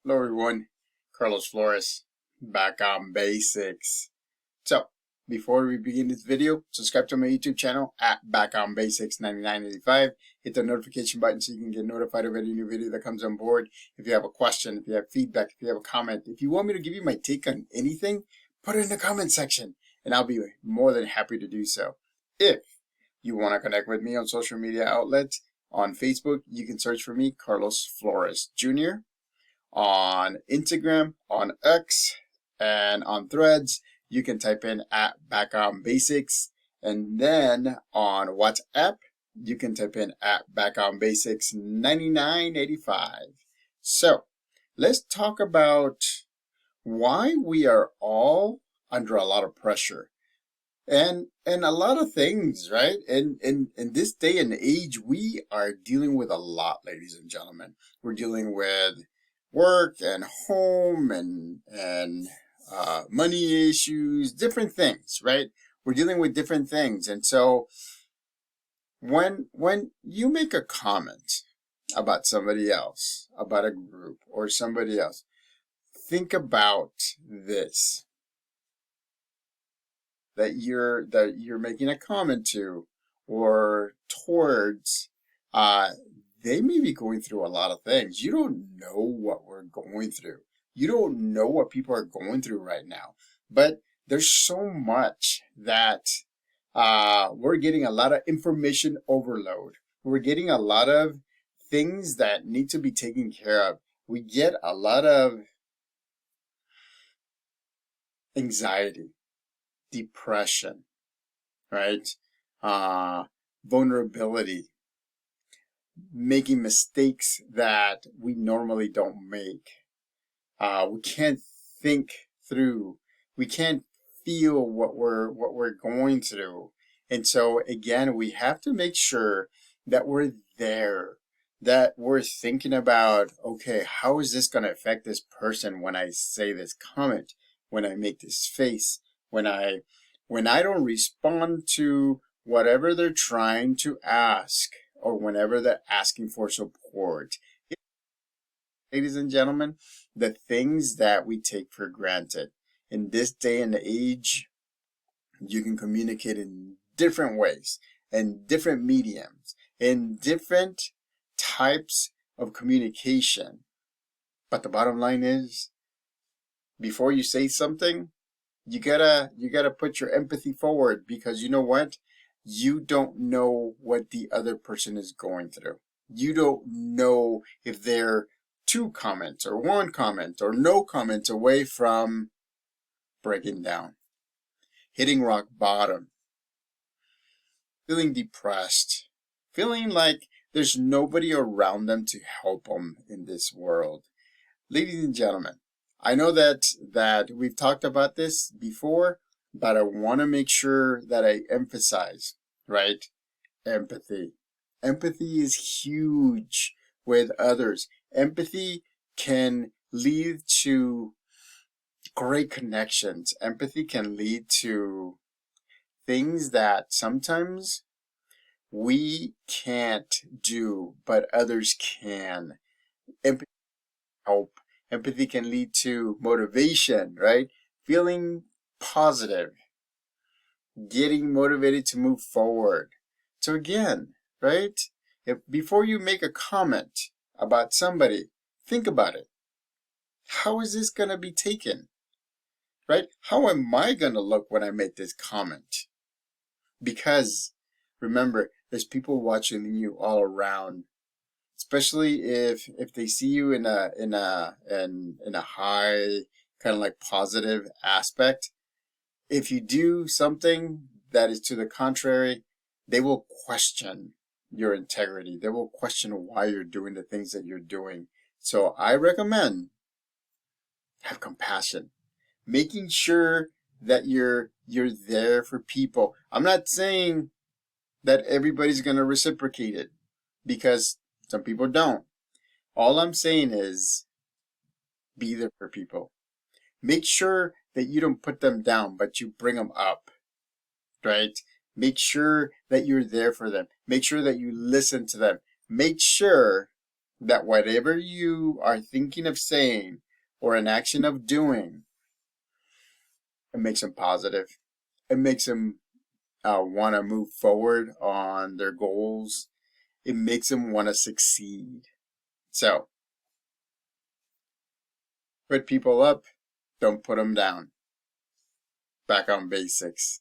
Hello everyone, Carlos Flores, back on basics. So, before we begin this video, subscribe to my YouTube channel at Back on Basics 9985. Hit the notification button so you can get notified of any new video that comes on board. If you have a question, if you have feedback, if you have a comment, if you want me to give you my take on anything, put it in the comment section and I'll be more than happy to do so. If you want to connect with me on social media outlets, on Facebook, you can search for me, Carlos Flores Jr. On Instagram, on X, and on Threads, you can type in at Back on Basics. And then on WhatsApp, you can type in at Back on Basics 9985. So let's talk about why we are all under a lot of pressure. And a lot of things, right? In this day and age, we are dealing with a lot, ladies and gentlemen. We're dealing with work and home and money issues, different things, right? We're dealing with different things. And so when you make a comment about somebody else, about a group or somebody else, think about this. That you're making a comment to or towards, they may be going through a lot of things. You don't know what we're going through. You don't know what people are going through right now. But there's so much that we're getting a lot of information overload. We're getting a lot of things that need to be taken care of. We get a lot of anxiety, depression, right? Vulnerability, making mistakes that we normally don't make. We can't think through. We can't feel what we're going through. And so again, we have to make sure that we're there, that we're thinking about, okay, how is this going to affect this person when I say this comment, when I make this face, when I don't respond to whatever they're trying to ask, or whenever they're asking for support. Ladies and gentlemen, the things that we take for granted. In this day and age, you can communicate in different ways, in different mediums, in different types of communication. But the bottom line is, before you say something, you gotta put your empathy forward, because you know what? You don't know what the other person is going through. You don't know if they're 2 comments or 1 comment or no comments away from breaking down, hitting rock bottom, feeling depressed, feeling like there's nobody around them to help them in this world. Ladies and gentlemen, I know that we've talked about this before, but I want to make sure that I emphasize, right? Empathy. Empathy is huge with others. Empathy can lead to great connections. Empathy can lead to things that sometimes we can't do, but others can. Empathy can help. Empathy can lead to motivation, right? Feeling positive, getting motivated to move forward. So again, right? If before you make a comment about somebody, think about it. How is this going to be taken? Right? How am I going to look when I make this comment? Because remember, there's people watching you all around. Especially if they see you in a high kind of like positive aspect. If you do something that is to the contrary, they will question your integrity. They will question why you're doing the things that you're doing. So I recommend have compassion, making sure that you're there for people. I'm not saying that everybody's going to reciprocate it, because some people don't. All I'm saying is be there for people. Make sure that you don't put them down, but you bring them up, right? Make sure that you're there for them. Make sure that you listen to them. Make sure that whatever you are thinking of saying or an action of doing, it makes them positive. It makes them want to move forward on their goals. It makes them want to succeed. So, put people up, don't put them down. Back on basics.